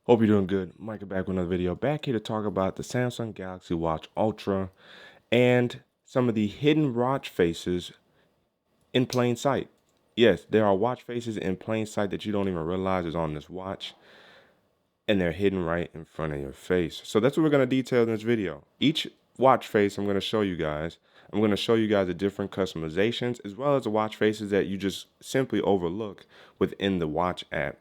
Hope you're doing good. Micah back with another video. Back here to talk about the Samsung Galaxy Watch Ultra and some of the hidden watch faces in plain sight. Yes, there are watch faces in plain sight that you don't even realize is on this watch, and they're hidden right in front of your face. So that's what we're going to detail in this video. Each watch face I'm going to show you guys. I'm going to show you guys the different customizations as well as the watch faces that you just simply overlook within the watch app.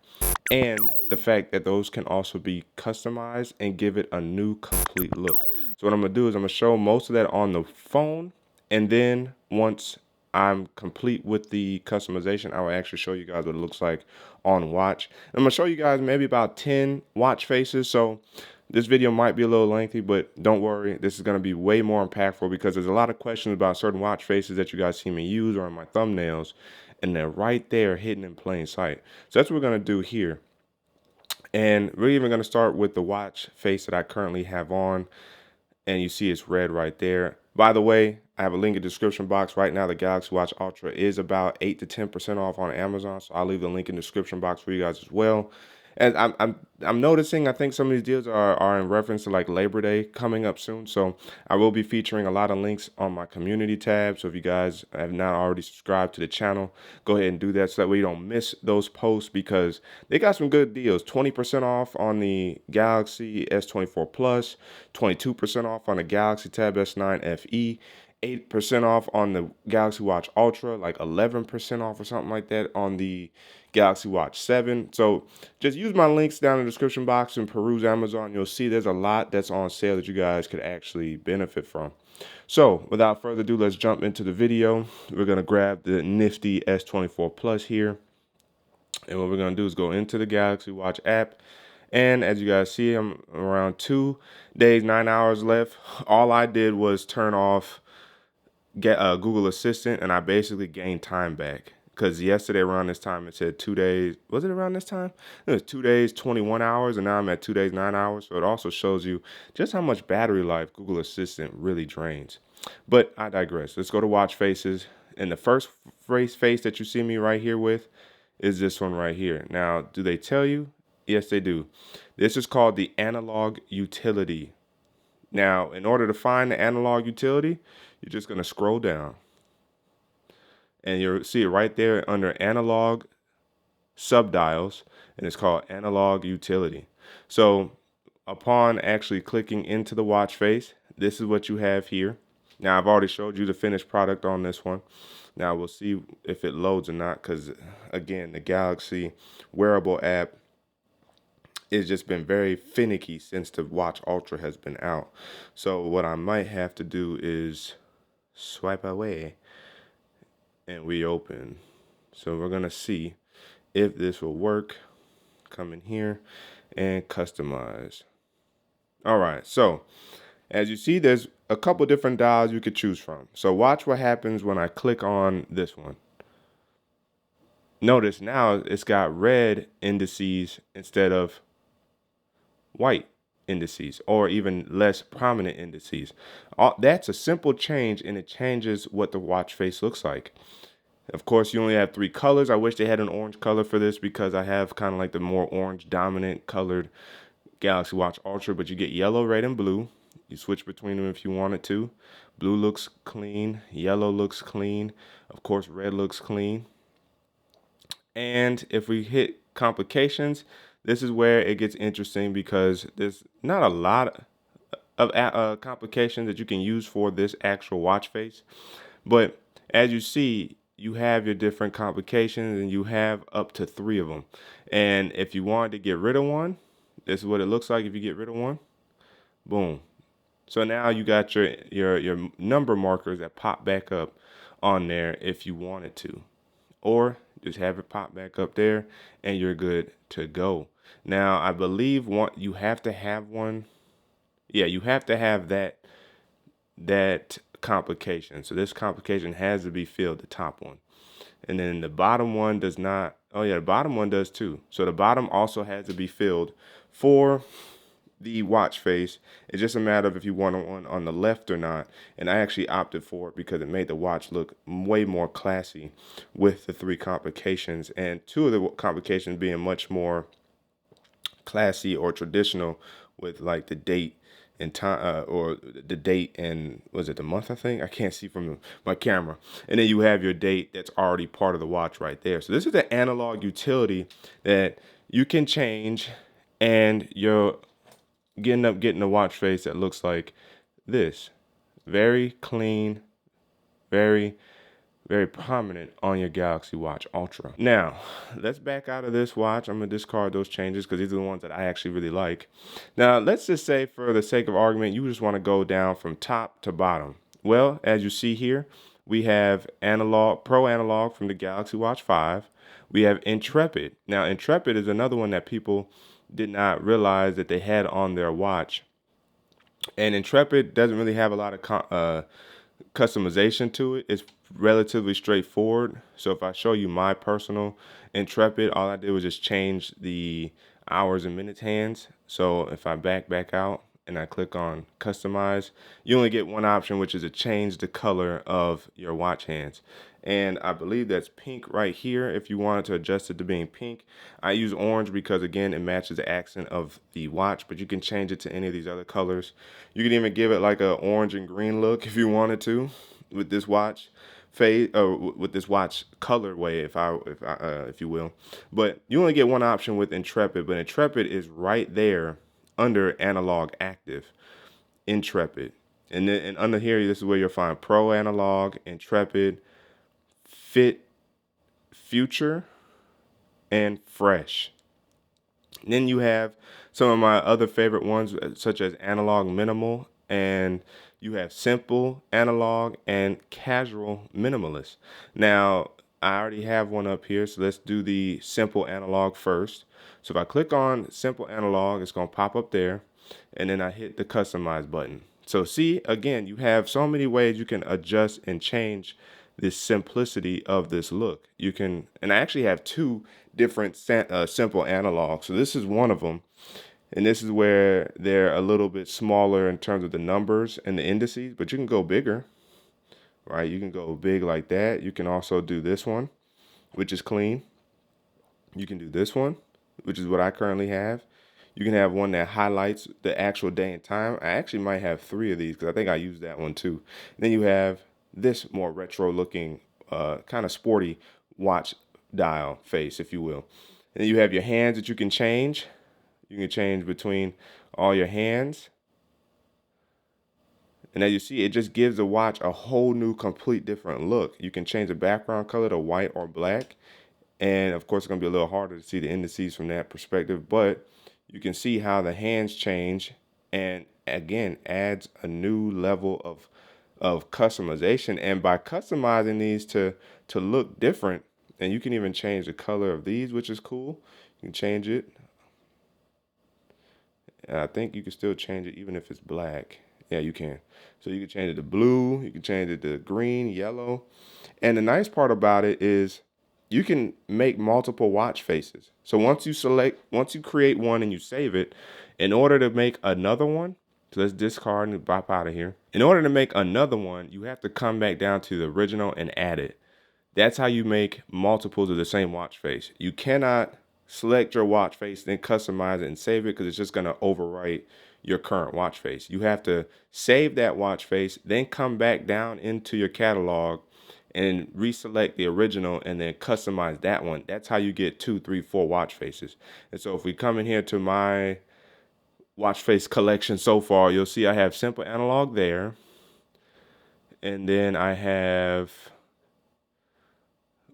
And the fact that those can also be customized and give it a new complete look. So what I'm going to do is I'm going to show most of that on the phone, and then once I'm complete with the customization, I will actually show you guys what it looks like on watch. I'm gonna show you guys maybe about 10 watch faces. So this video might be a little lengthy, but don't worry, this is gonna be way more impactful because there's a lot of questions about certain watch faces that you guys see me use or in my thumbnails, and they're right there hidden in plain sight. So that's what we're gonna do here. And we're even gonna start with the watch face that I currently have on, and you see it's red right there. By the way, I have a link in the description box right now. The Galaxy Watch Ultra is about 8 to 10% off on Amazon, so I'll leave the link in the description box for you guys as well. And I'm noticing, I think some of these deals are in reference to like Labor Day coming up soon. So I will be featuring a lot of links on my community tab. So if you guys have not already subscribed to the channel, go ahead and do that so that way you don't miss those posts, because they got some good deals. 20% off on the Galaxy S24 Plus, 22% off on the Galaxy Tab S9 FE, 8% off on the Galaxy Watch Ultra, like 11% off or something like that on the Galaxy Watch 7. So just use my links down in the description box and peruse Amazon. You'll see there's a lot that's on sale that you guys could actually benefit from. So without further ado, let's jump into the video. We're going to grab the nifty S24 Plus here. And what we're going to do is go into the Galaxy Watch app. And as you guys see, I'm around 2 days, 9 hours left. All I did was turn off Google Assistant, and I basically gained time back. Because yesterday around this time it said 2 days. Was it around this time? It was 2 days, 21 hours, and now I'm at 2 days, 9 hours. So it also shows you just how much battery life Google Assistant really drains. But I digress. Let's go to watch faces. And the first face that you see me right here with is this one right here. Now, do they tell you? Yes, they do. This is called the analog utility. Now, in order to find the analog utility, you're just going to scroll down, and you'll see it right there under analog subdials, and it's called analog utility. So upon actually clicking into the watch face, this is what you have here. Now, I've already showed you the finished product on this one. Now we'll see if it loads or not, because again, the Galaxy wearable app it's just been very finicky since the Watch Ultra has been out. So what I might have to do is swipe away and reopen. So we're gonna see if this will work. Come in here and customize. All right, so as you see, there's a couple different dials you could choose from. So watch what happens when I click on this one. Notice now it's got red indices instead of white indices, or even less prominent indices. That's a simple change, and it changes what the watch face looks like. Of course, you only have 3 colors. I wish they had an orange color for this, because I have kind of like the more orange dominant colored Galaxy Watch Ultra, but you get yellow, red, and blue. You switch between them if you wanted to. Blue looks clean, yellow looks clean, of course red looks clean. And if we hit complications, this is where it gets interesting, because there's not a lot of complications that you can use for this actual watch face. But as you see, you have your different complications, and you have up to 3 of them. And if you wanted to get rid of one, this is what it looks like if you get rid of one. Boom. So now you got your number markers that pop back up on there if you wanted to. Or just have it pop back up there and you're good to go. Now, I believe you have to have one. Yeah, you have to have that complication. So this complication has to be filled, the top one. And then the bottom one does not. Oh yeah, the bottom one does too. So the bottom also has to be filled for the watch face. It's just a matter of if you want one on the left or not. And I actually opted for it because it made the watch look way more classy with the 3 complications, and 2 of the complications being much more classy or traditional with like the date and time, or the date and was it the month? I think I can't see from my camera. And then you have your date that's already part of the watch right there. So this is an analog utility that you can change, and you're getting a watch face that looks like this. Very clean, very, very prominent on your Galaxy Watch Ultra. Now, let's back out of this watch. I'm going to discard those changes because these are the ones that I actually really like. Now, let's just say for the sake of argument, you just want to go down from top to bottom. Well, as you see here, we have analog, pro analog from the Galaxy Watch 5. We have Intrepid. Now, Intrepid is another one that people did not realize that they had on their watch. And Intrepid doesn't really have a lot of customization to it. It's relatively straightforward. So if I show you my personal Intrepid, all I did was just change the hours and minutes hands. So if I back out and I click on customize, you only get one option, which is to change the color of your watch hands. And I believe that's pink right here. If you wanted to adjust it to being pink, I use orange because again, it matches the accent of the watch, but you can change it to any of these other colors. You can even give it like a orange and green look if you wanted to with this watch fade, with this watch colorway, if you will. But you only get one option with Intrepid, but Intrepid is right there under analog active, Intrepid. And then and under here, this is where you'll find Pro Analog, Intrepid, Fit, Future, and Fresh. And then you have some of my other favorite ones, such as Analog Minimal, and you have Simple Analog and Casual Minimalist. Now, I already have one up here, so let's do the Simple Analog first. So if I click on Simple Analog, it's going to pop up there, and then I hit the Customize button. So see, again, you have so many ways you can adjust and change this simplicity of this look. You can, and I actually have two different simple analogs. So this is one of them, and this is where they're a little bit smaller in terms of the numbers and the indices, but you can go bigger, right? You can go big like that. You can also do this one, which is clean. You can do this one, which is what I currently have. You can have one that highlights the actual day and time. I actually might have three of these because I think I used that one too. And then you have this more retro looking, kind of sporty watch dial face, if you will. And then you have your hands that you can change. You can change between all your hands. And as you see, it just gives the watch a whole new, complete different look. You can change the background color to white or black. And of course, it's going to be a little harder to see the indices from that perspective, but you can see how the hands change, and again, adds a new level of customization. And by customizing these to look different, and you can even change the color of these, which is cool. You can change it. And I think you can still change it even if it's black. Yeah, you can. So you can change it to blue, you can change it to green, yellow. And the nice part about it is you can make multiple watch faces. So once you create one and you save it, in order to make another one, so let's discard and pop out of here. In order to make another one, you have to come back down to the original and add it. That's how you make multiples of the same watch face. You cannot select your watch face, then customize it and save it because it's just going to overwrite your current watch face. You have to save that watch face, then come back down into your catalog and reselect the original and then customize that one. That's how you get 2, 3, 4 watch faces. And so if we come in here to my watch face collection so far, you'll see I have Simple Analog there. And then I have,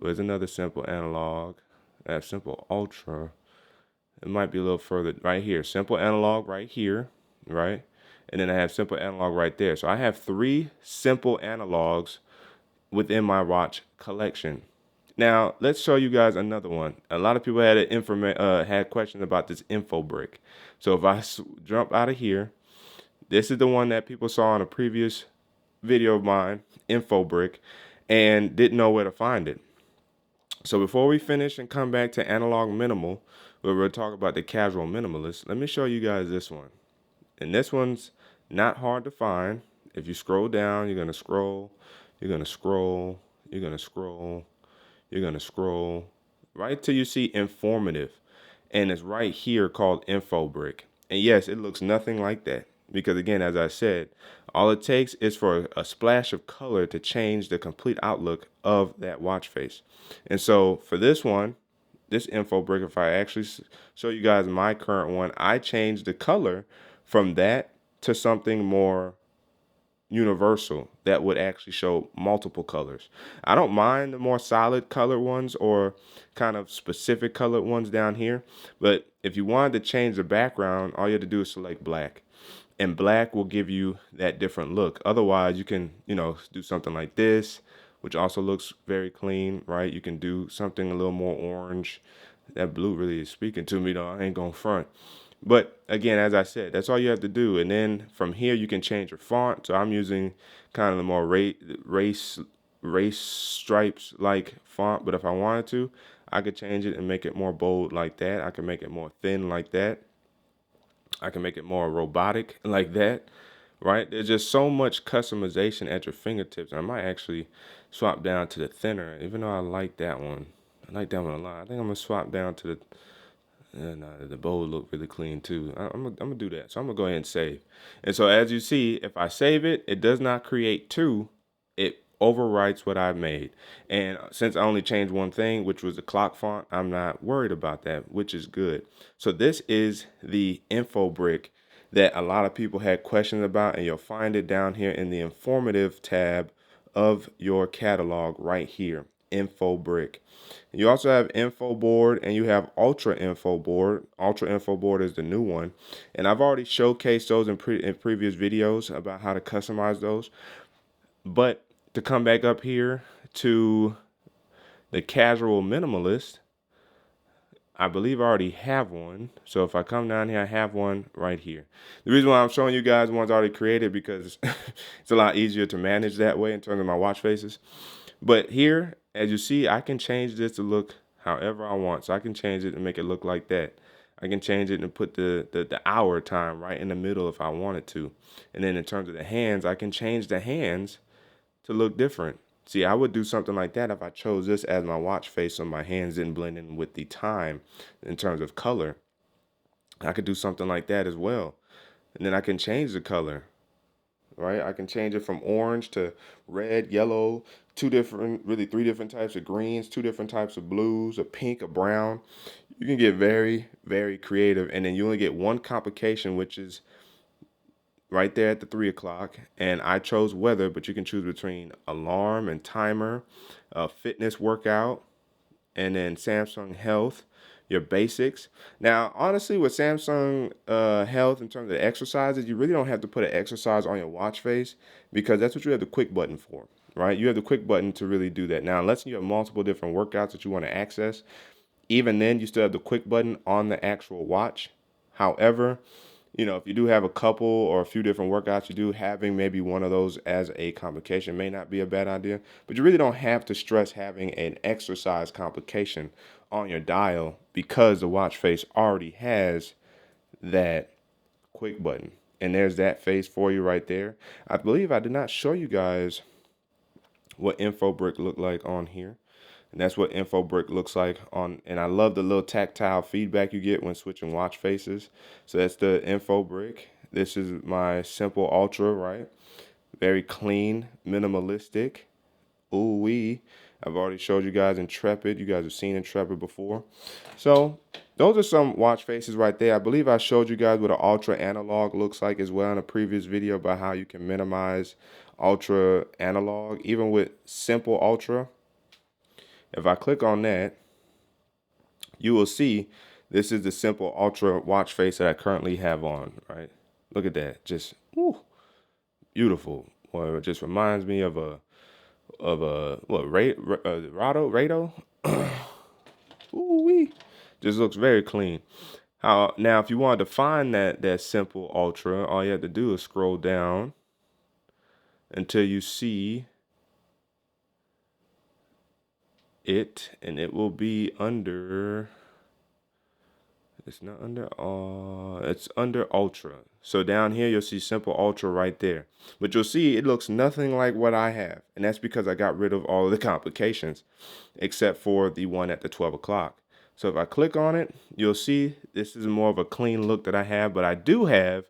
there's another Simple Analog. I have Simple Ultra. It might be a little further right here. Simple Analog right here, right? And then I have Simple Analog right there. So I have 3 simple analogs within my watch collection. Now, let's show you guys another one. A lot of people had questions about this info brick. So if I jump out of here, this is the one that people saw in a previous video of mine, info brick, and didn't know where to find it. So before we finish and come back to analog minimal, where we'll talk about the casual minimalist, let me show you guys this one. And this one's not hard to find. If you scroll down, you're going to scroll, you're going to scroll, you're going to scroll, you're going to scroll, right till you see informative. and it's right here called Info Brick. And yes, it looks nothing like that because, again, as I said, all it takes is for a splash of color to change the complete outlook of that watch face. And so for this one, this Info Brick, if I actually show you guys my current one, I changed the color from that to something more universal that would actually show multiple colors. I don't mind the more solid colored ones or kind of specific colored ones down here, but if you wanted to change the background, all you have to do is select black. And black will give you that different look. Otherwise, you can, do something like this, which also looks very clean, right? You can do something a little more orange. That blue really is speaking to me though. I ain't gonna front. But again, as I said, that's all you have to do. And then from here, you can change your font. So I'm using kind of the more race stripes like font. But if I wanted to, I could change it and make it more bold like that. I can make it more thin like that. I can make it more robotic like that, right? There's just so much customization at your fingertips. I might actually swap down to the thinner, even though I like that one. I like that one a lot. I think I'm gonna swap down to the and the bowl look really clean too. I'm gonna do that. So I'm gonna go ahead and save. And so as you see, if I save it, it does not create two. It overwrites what I've made. And since I only changed one thing, which was the clock font, I'm not worried about that, which is good. So this is the info brick that a lot of people had questions about, and you'll find it down here in the informative tab of your catalog right here, info brick. You also have info board and you have ultra info board. Ultra info board is the new one. And I've already showcased those in previous videos about how to customize those. But to come back up here to the casual minimalist, I believe I already have one. So if I come down here, I have one right here. The reason why I'm showing you guys one's already created because it's a lot easier to manage that way in terms of my watch faces. But here, as you see, I can change this to look however I want. So I can change it and make it look like that. I can change it and put the hour time right in the middle if I wanted to. And then in terms of the hands, I can change the hands to look different. See, I would do something like that if I chose this as my watch face so my hands didn't blend in with the time in terms of color. I could do something like that as well. And then I can change the color, right? I can change it from orange to red, yellow, really three different types of greens, two different types of blues, a pink, a brown. You can get very, very creative. And then you only get one complication, which is right there at the 3 o'clock. And I chose weather, but you can choose between alarm and timer, fitness workout, and then Samsung Health, your basics. Now, honestly, with Samsung Health, in terms of exercises, you really don't have to put an exercise on your watch face because that's what you have the quick button for, right? You have the quick button to really do that. Now, unless you have multiple different workouts that you want to access, even then, you still have the quick button on the actual watch. However, if you do have a couple or a few different workouts you do, having maybe one of those as a complication may not be a bad idea. But you really don't have to stress having an exercise complication on your dial because the watch face already has that quick button. And there's that face for you right there. I believe I did not show you guys what info brick looked like on here. And that's what info brick looks like on, and I love the little tactile feedback you get when switching watch faces. So that's the info brick. This is my simple ultra, right? Very clean, minimalistic. Ooh wee. I've already showed you guys Intrepid. You guys have seen Intrepid before. So those are some watch faces right there. I believe I showed you guys what an ultra analog looks like as well in a previous video about how you can minimize ultra analog, even with simple ultra. If I click on that, you will see this is the simple ultra watch face that I currently have on, right? Look at that. Just beautiful. Well, it just reminds me of a Rado? Ooh wee. Just looks very clean. Now if you want to find that simple ultra, all you have to do is scroll down until you see it, and it will be under, it's not under it's under ultra. So down here you'll see simple ultra right there, but you'll see it looks nothing like what I have, and that's because I got rid of all of the complications except for the one at the 12 o'clock. So if I click on it, you'll see this is more of a clean look that I have, but I do have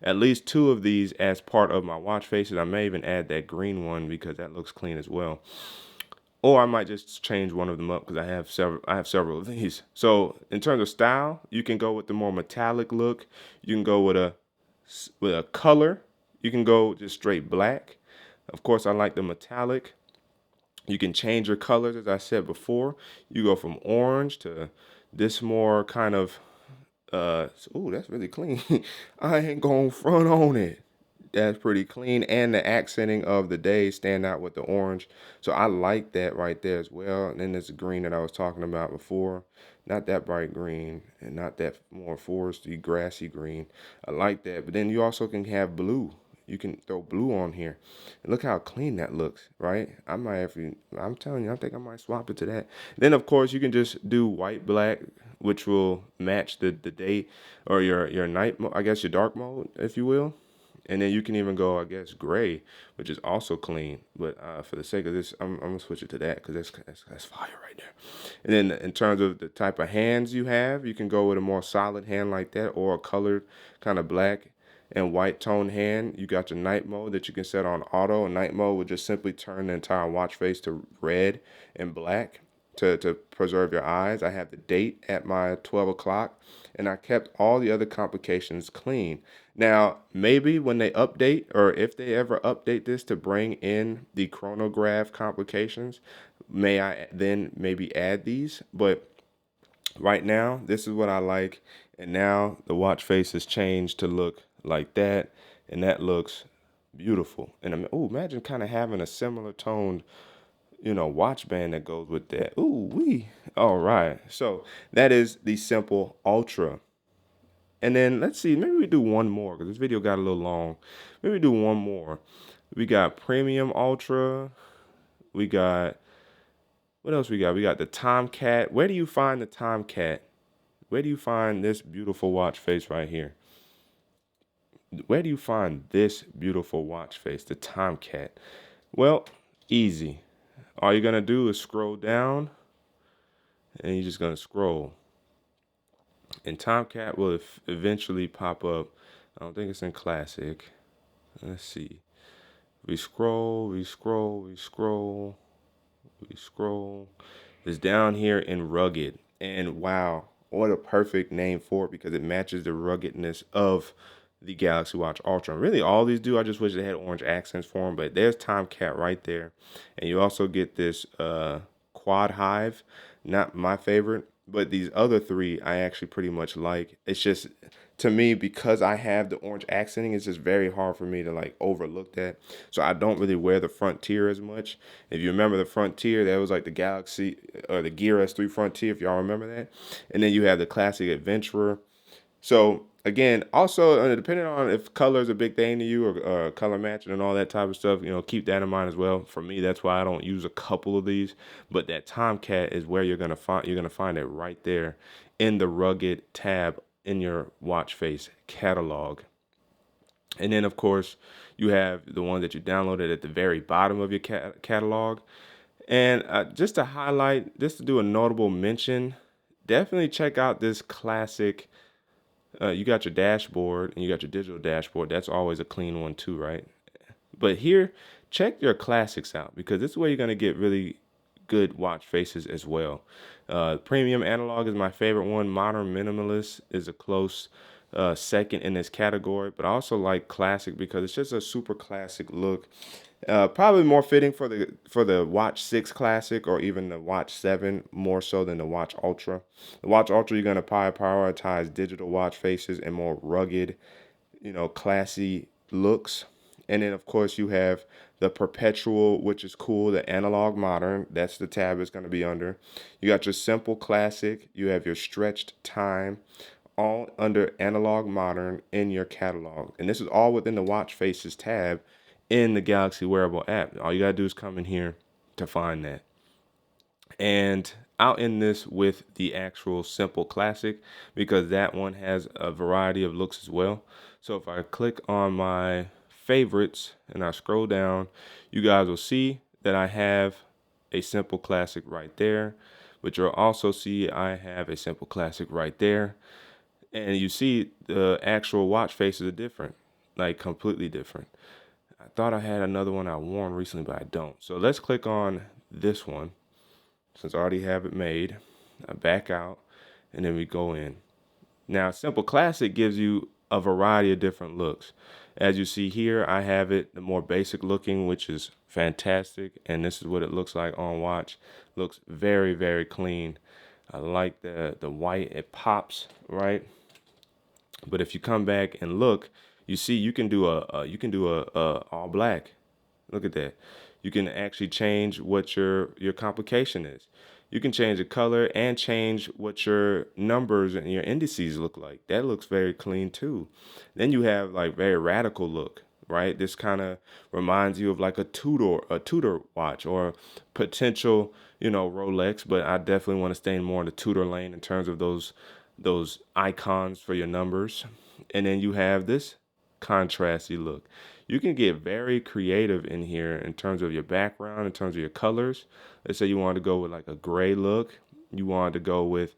at least 2 of these as part of my watch faces. I may even add that green one because that looks clean as well. Or I might just change one of them up because I have several of these. So in terms of style, you can go with the more metallic look. You can go with a color. You can go just straight black. Of course, I like the metallic. You can change your colors, as I said before. You go from orange to this more kind of ooh, that's really clean. I ain't gonna front on it. That's pretty clean, and the accenting of the day stand out with the orange. So I like that right there as well. And then there's the green that I was talking about before. Not that bright green and not that more foresty, grassy green. I like that. But then you also can have blue. You can throw blue on here. And look how clean that looks, right? I might have to, I'm telling you, I think I might swap it to that. Then of course you can just do white, black, which will match the day or your night, I guess your dark mode, if you will. And then you can even go, I guess, gray, which is also clean. But for the sake of this, I'm gonna switch it to that because that's fire right there. And then in terms of the type of hands you have, you can go with a more solid hand like that, or a colored kind of black and white tone hand. You got your night mode that you can set on auto. And night mode would just simply turn the entire watch face to red and black to preserve your eyes. I have the date at my 12 o'clock, and I kept all the other complications clean. Now, maybe when they update, or if they ever update this to bring in the chronograph complications, may I then maybe add these? But right now, this is what I like. And now the watch face has changed to look like that, and that looks beautiful. And oh, imagine kind of having a similar toned watch band that goes with that. Ooh, wee. All right. So that is the simple ultra. And then let's see, maybe we do one more because this video got a little long. Maybe we do one more. We got premium ultra. We got, what else we got? We got the Tomcat. Where do you find the Tomcat? Where do you find this beautiful watch face right here? Where do you find this beautiful watch face, the Tomcat? Well, easy. All you're going to do is scroll down, and you're just going to scroll. And Tomcat will eventually pop up. I don't think it's in classic. Let's see. We scroll, we scroll, we scroll, we scroll. It's down here in rugged. And wow, what a perfect name for it because it matches the ruggedness of the Galaxy Watch Ultra. And really, all these do. I just wish they had orange accents for them. But there's Tomcat right there. And you also get this quad hive. Not my favorite. But these other 3 I actually pretty much like. It's just, to me, because I have the orange accenting, it's just very hard for me to like overlook that. So I don't really wear the Frontier as much. If you remember the Frontier, that was like the Galaxy or the Gear S3 Frontier, if y'all remember that. And then you have the Classic Adventurer. So again, also depending on if color is a big thing to you or color matching and all that type of stuff, keep that in mind as well. For me, that's why I don't use a couple of these, but that Tomcat is where you're gonna find it right there in the rugged tab in your watch face catalog. And then of course you have the one that you downloaded at the very bottom of your catalog. And just to highlight, just to do a notable mention, definitely check out this classic. You got your dashboard and you got your digital dashboard. That's always a clean one too, right? But here, check your classics out because this is where you're going to get really good watch faces as well. Premium analog is my favorite one. Modern minimalist is a close second in this category, but I also like classic because it's just a super classic look. Probably more fitting for the Watch 6 Classic or even the Watch 7 more so than the Watch Ultra. The Watch Ultra, you're going to prioritize digital watch faces and more rugged, classy looks. And then, of course, you have the Perpetual, which is cool, the Analog Modern. That's the tab it's going to be under. You got your Simple Classic. You have your Stretched Time, all under Analog Modern in your catalog. And this is all within the Watch Faces tab in the Galaxy Wearable app. All you gotta do is come in here to find that. And I'll end this with the actual Simple Classic because that one has a variety of looks as well. So if I click on my favorites and I scroll down, you guys will see that I have a Simple Classic right there. But you'll also see I have a Simple Classic right there. And you see the actual watch faces are different, like completely different. I thought I had another one I worn recently, but I don't. So let's click on this one since I already have it made. I back out and then we go in. Now, Simple Classic gives you a variety of different looks. As you see here, I have it the more basic looking, which is fantastic. And this is what it looks like on watch. Looks very, very clean. I like the white, it pops, right? But if you come back and look, you see you can do a all black. Look at that. You can actually change what your complication is. You can change the color and change what your numbers and your indices look like. That looks very clean too. Then you have like very radical look, right? This kind of reminds you of like a Tudor watch or potential, Rolex, but I definitely want to stay more in the Tudor lane in terms of those icons for your numbers. And then you have this contrasty look. You can get very creative in here in terms of your background, in terms of your colors. Let's say you want to go with like a gray look. You want to go with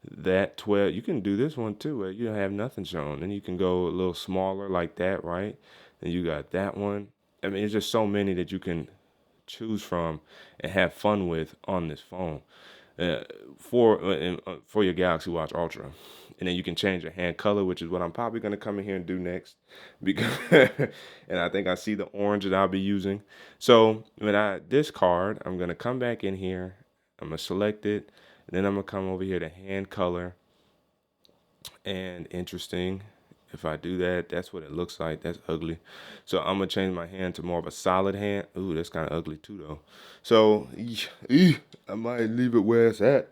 that 12. You can do this one too, where you don't have nothing shown. And you can go a little smaller like that, right? And you got that one. I mean, there's just so many that you can choose from and have fun with on this phone uh, for your Galaxy Watch Ultra. And then you can change your hand color, which is what I'm probably going to come in here and do next, because and I think I see the orange that I'll be using. So when I discard, I'm going to come back in here. I'm going to select it. And then I'm going to come over here to hand color. And interesting, if I do that, that's what it looks like. That's ugly. So I'm going to change my hand to more of a solid hand. Ooh, that's kind of ugly too, though. So I might leave it where it's at.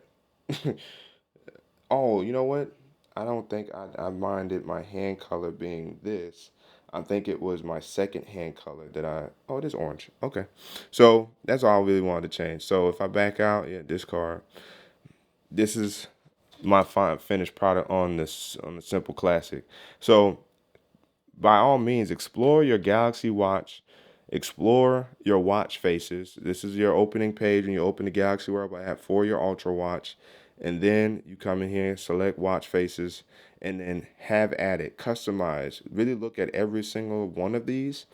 Oh, you know what? I don't think I minded my hand color being this. I think it was my second hand color that oh, it is orange. Okay. So that's all I really wanted to change. So if I back out, yeah, discard. This is my finished product on the Simple Classic. So by all means, explore your Galaxy Watch, explore your watch faces. This is your opening page when you open the Galaxy Wearable app for your Ultra Watch. And then you come in here, select watch faces, and then have at it, customize. Really look at every single one of these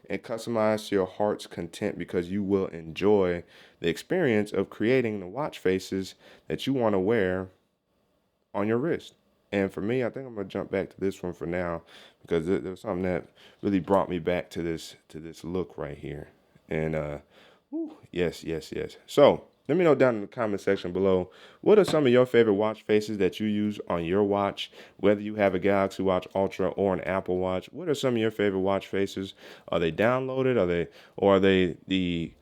and customize to your heart's content, because you will enjoy the experience of creating the watch faces that you want to wear on your wrist. And for me, I think I'm gonna jump back to this one for now, because there was something that really brought me back to this look right here. And yes, yes, yes. So let me know down in the comment section below, what are some of your favorite watch faces that you use on your watch, whether you have a Galaxy Watch Ultra or an Apple Watch. What are some of your favorite watch faces? Are they downloaded? Are they the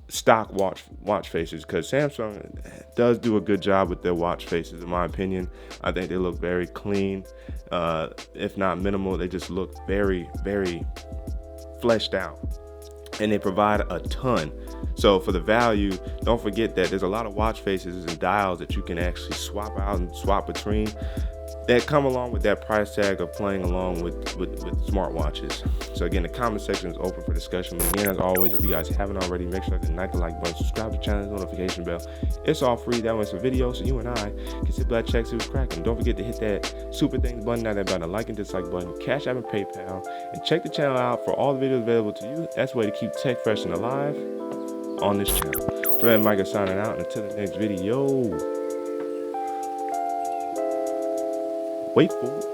stock watch faces? Because Samsung does do a good job with their watch faces, in my opinion. I think they look very clean, if not minimal. They just look very, very fleshed out, and they provide a ton. So for the value, don't forget that there's a lot of watch faces and dials that you can actually swap out and swap between that come along with that price tag of playing along with smartwatches. So again, the comment section is open for discussion. But again, as always, if you guys haven't already, make sure to hit the like button, subscribe to the channel, notification bell. It's all free. That one's a video, so you and I can sit back, check, see what's cracking. Don't forget to hit that super things button down there by the like and dislike button, Cash App and PayPal, and check the channel out for all the videos available to you. That's the way to keep tech fresh and alive on this channel. So then Micah signing out, and until the next video, wait for